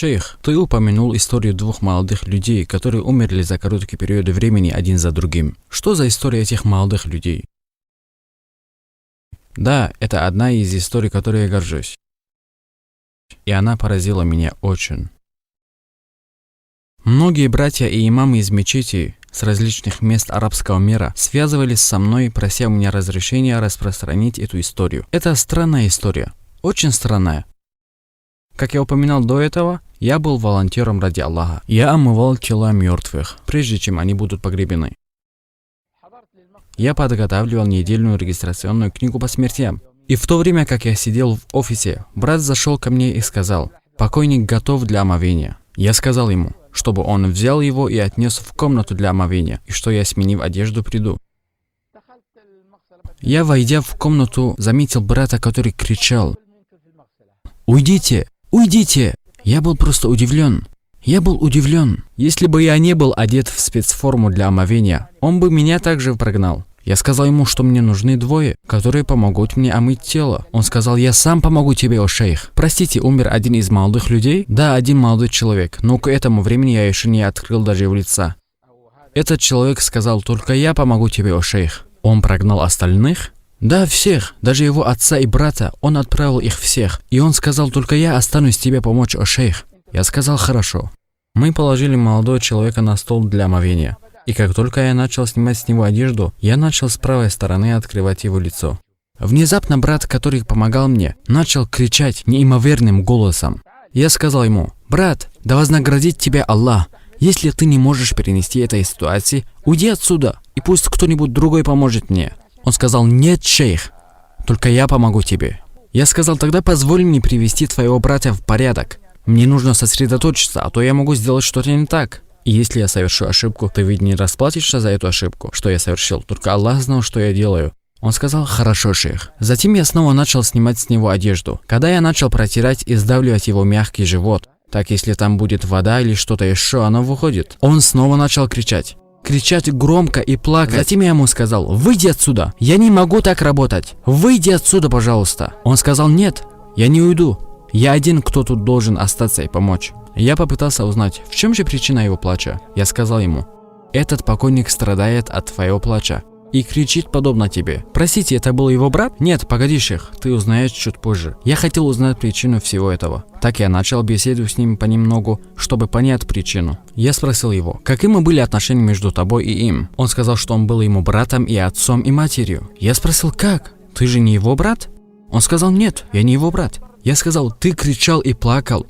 Шейх, ты упомянул историю двух молодых людей, которые умерли за короткий период времени один за другим. Что за история этих молодых людей? Да, это одна из историй, которой я горжусь. И она поразила меня очень. Многие братья и имамы из мечетей с различных мест арабского мира связывались со мной, прося у меня разрешения распространить эту историю. Это странная история, очень странная. Как я упоминал до этого, я был волонтером ради Аллаха. Я омывал тела мертвых, прежде чем они будут погребены. Я подготавливал недельную регистрационную книгу по смертям. И в то время, как я сидел в офисе, брат зашел ко мне и сказал: «Покойник готов для омовения». Я сказал ему, чтобы он взял его и отнес в комнату для омовения, и что я, сменив одежду, приду. Я, войдя в комнату, заметил брата, который кричал: «Уйдите! Уйдите!» Я был просто удивлен. Если бы я не был одет в спецформу для омовения, он бы меня также прогнал. Я сказал ему, что мне нужны двое, которые помогут мне омыть тело. Он сказал: «Я сам помогу тебе, о шейх». Простите, умер один из молодых людей? Да, один молодой человек, но к этому времени я еще не открыл даже его лица. Этот человек сказал: «Только я помогу тебе, о шейх». Он прогнал остальных? Да, всех, даже его отца и брата, он отправил их всех. И он сказал: «Только я останусь тебе помочь, о шейх». Я сказал: «Хорошо». Мы положили молодого человека на стол для омовения. И как только я начал снимать с него одежду, я начал с правой стороны открывать его лицо. Внезапно брат, который помогал мне, начал кричать неимоверным голосом. Я сказал ему: «Брат, да вознаградит тебя Аллах. Если ты не можешь перенести этой ситуации, уйди отсюда, и пусть кто-нибудь другой поможет мне». Он сказал: «Нет, шейх, только я помогу тебе». Я сказал: «Тогда позволь мне привести твоего брата в порядок. Мне нужно сосредоточиться, а то я могу сделать что-то не так. И если я совершу ошибку, ты ведь не расплатишься за эту ошибку, что я совершил. Только Аллах знал, что я делаю». Он сказал: «Хорошо, шейх». Затем я снова начал снимать с него одежду. Когда я начал протирать и сдавливать его мягкий живот, так если там будет вода или что-то еще, оно выходит. Он снова начал кричать громко и плакать. Затем я ему сказал: «Выйди отсюда, я не могу так работать. Выйди отсюда, пожалуйста». Он сказал: «Нет, я не уйду. Я один, кто тут должен остаться и помочь». Я попытался узнать, в чем же причина его плача. Я сказал ему: «Этот покойник страдает от твоего плача и кричит подобно тебе». Простите, это был его брат? Нет, погоди, шейх, ты узнаешь чуть позже. Я хотел узнать причину всего этого. Так я начал беседу с ним понемногу, чтобы понять причину. Я спросил его: «Какими были отношения между тобой и им?» Он сказал, что он был ему братом и отцом и матерью. Я спросил: «Как? Ты же не его брат?» Он сказал: «Нет, я не его брат». Я сказал: «Ты кричал и плакал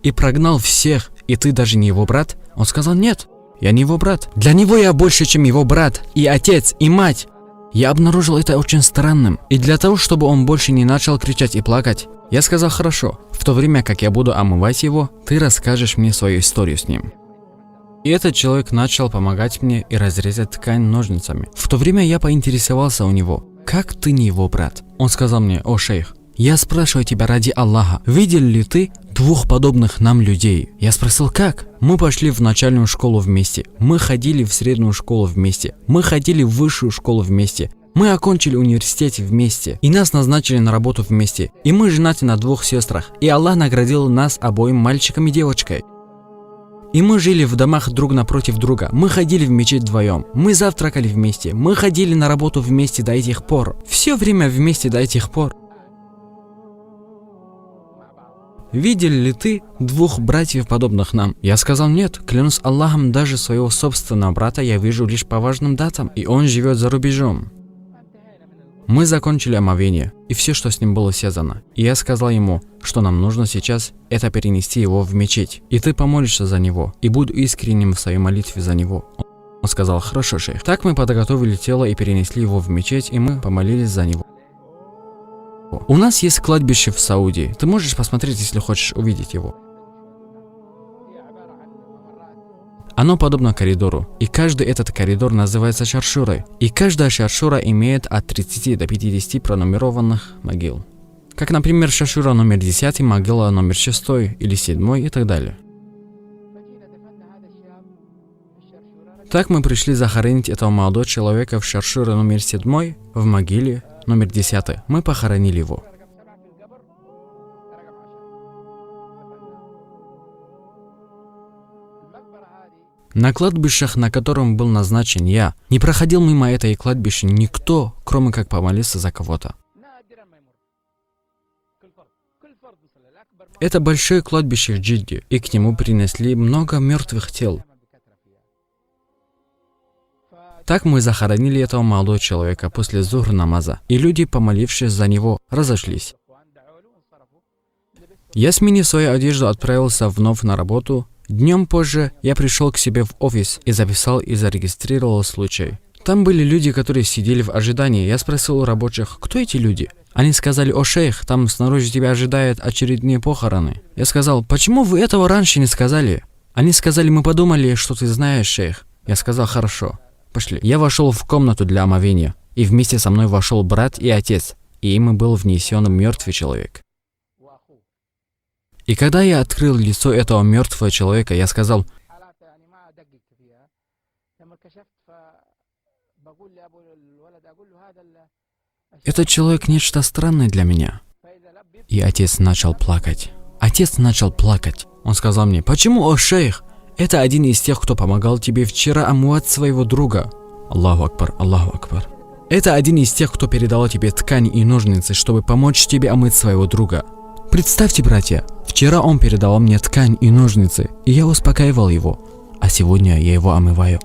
и прогнал всех, и ты даже не его брат?» Он сказал: «Нет, я не его брат. Для него я больше, чем его брат, и отец, и мать». Я обнаружил это очень странным. И для того, чтобы он больше не начал кричать и плакать, я сказал: «Хорошо, в то время как я буду омывать его, ты расскажешь мне свою историю с ним». И этот человек начал помогать мне и разрезать ткань ножницами. В то время я поинтересовался у него: «Как ты не его брат?» Он сказал мне: «О шейх, я спрашиваю тебя ради Аллаха, видел ли ты двух подобных нам людей?» Я спросил: «Как?» Мы пошли в начальную школу вместе, мы ходили в среднюю школу вместе, мы ходили в высшую школу вместе, мы окончили университет вместе, и нас назначили на работу вместе, и мы женаты на двух сестрах, и Аллах наградил нас обоим мальчиком и девочкой. И мы жили в домах друг напротив друга, мы ходили в мечеть вдвоем, мы завтракали вместе, мы ходили на работу вместе до этих пор, все время вместе до этих пор. Видел ли ты двух братьев, подобных нам?» Я сказал: «Нет, клянусь Аллахом, даже своего собственного брата я вижу лишь по важным датам, и он живет за рубежом». Мы закончили омовение и все, что с ним было связано. И я сказал ему, что нам нужно сейчас это перенести его в мечеть, и ты помолишься за него, и буду искренним в своей молитве за него. Он сказал: «Хорошо, шейх». Так мы подготовили тело и перенесли его в мечеть, и мы помолились за него. У нас есть кладбище в Саудии. Ты можешь посмотреть, если хочешь увидеть его. Оно подобно коридору, и каждый этот коридор называется шаршурой. И каждая шаршура имеет от 30 до 50 пронумерованных могил. Как, например, шаршура номер 10, могила номер 6 или 7 и так далее. Так мы пришли захоронить этого молодого человека в шаршуре номер 7, в могиле номер 10. Мы похоронили его. На кладбищах, на котором был назначен я, не проходил мимо этой кладбища никто, кроме как помолиться за кого-то. Это большое кладбище в Джидде, и к нему принесли много мертвых тел. Так мы захоронили этого молодого человека после зухр намаза, и люди, помолившись за него, разошлись. Я, сменив свою одежду, отправился вновь на работу. Днем позже я пришел к себе в офис и записал и зарегистрировал случай. Там были люди, которые сидели в ожидании. Я спросил у рабочих, кто эти люди? Они сказали: о, шейх, там снаружи тебя ожидают очередные похороны. Я сказал: почему вы этого раньше не сказали? Они сказали: мы подумали, что ты знаешь, шейх. Я сказал: хорошо, пошли. Я вошел в комнату для омовения, и вместе со мной вошел брат и отец, и им был внесен мертвый человек. И когда я открыл лицо этого мертвого человека, я сказал: этот человек нечто странное для меня. И отец начал плакать. Отец начал плакать. Он сказал мне: почему, о шейх? Это один из тех, кто помогал тебе вчера омывать своего друга. Аллаху акбар, Аллаху акбар. Это один из тех, кто передал тебе ткань и ножницы, чтобы помочь тебе омыть своего друга. Представьте, братья, вчера он передал мне ткань и ножницы, и я успокаивал его, а сегодня я его омываю.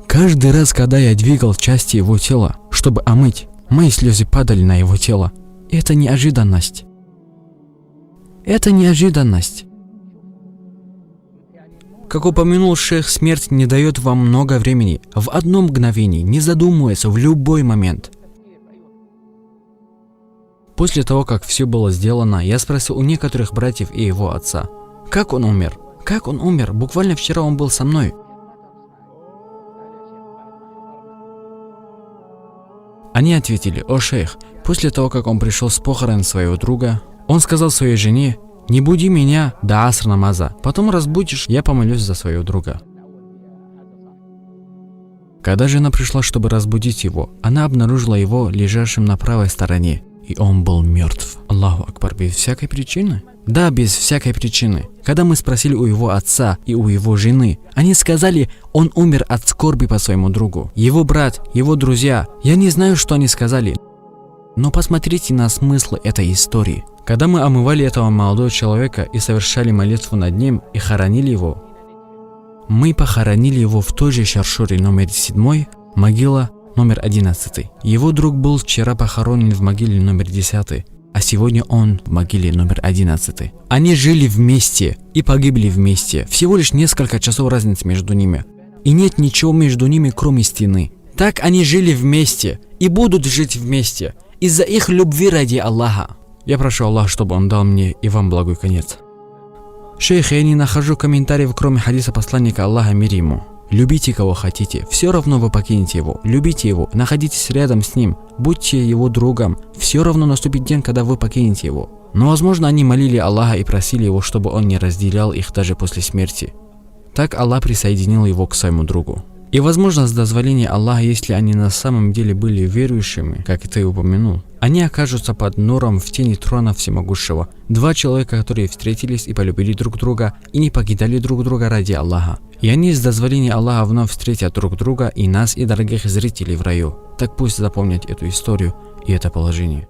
Каждый раз, когда я двигал части его тела, чтобы омыть, мои слезы падали на его тело. Это неожиданность. Это неожиданность. Как упомянул шейх, смерть не дает вам много времени. В одно мгновение, не задумываясь, в любой момент. После того, как все было сделано, я спросил у некоторых братьев и его отца: как он умер? Как он умер? Буквально вчера он был со мной. Они ответили: о шейх, после того, как он пришел с похорон своего друга, он сказал своей жене: не буди меня до аср намаза, потом разбудишь, я помолюсь за своего друга. Когда жена пришла, чтобы разбудить его, она обнаружила его лежащим на правой стороне, и он был мертв. Аллаху акбар, без всякой причины? Да, без всякой причины. Когда мы спросили у его отца и у его жены, они сказали: он умер от скорби по своему другу. Его брат, его друзья, я не знаю, что они сказали. Но посмотрите на смысл этой истории. Когда мы омывали этого молодого человека и совершали молитву над ним и хоронили его, мы похоронили его в той же Шаршуре номер 7, могила номер 11. Его друг был вчера похоронен в могиле номер 10, а сегодня он в могиле номер 11. Они жили вместе и погибли вместе. Всего лишь несколько часов разницы между ними. И нет ничего между ними, кроме стены. Так они жили вместе и будут жить вместе из-за их любви ради Аллаха. Я прошу Аллаха, чтобы Он дал мне и вам благой конец. Шейх, я не нахожу комментариев, кроме хадиса посланника Аллаха, мир ему. Любите кого хотите, все равно вы покинете его. Любите его, находитесь рядом с ним, будьте его другом. Все равно наступит день, когда вы покинете его. Но возможно, они молили Аллаха и просили его, чтобы он не разделял их даже после смерти. Так Аллах присоединил его к своему другу. И возможно, с дозволения Аллаха, если они на самом деле были верующими, как и ты упомянул, они окажутся под нуром в тени трона Всемогущего. Два человека, которые встретились и полюбили друг друга, и не покидали друг друга ради Аллаха. И они с дозволения Аллаха вновь встретят друг друга и нас, и дорогих зрителей в раю. Так пусть запомнят эту историю и это положение.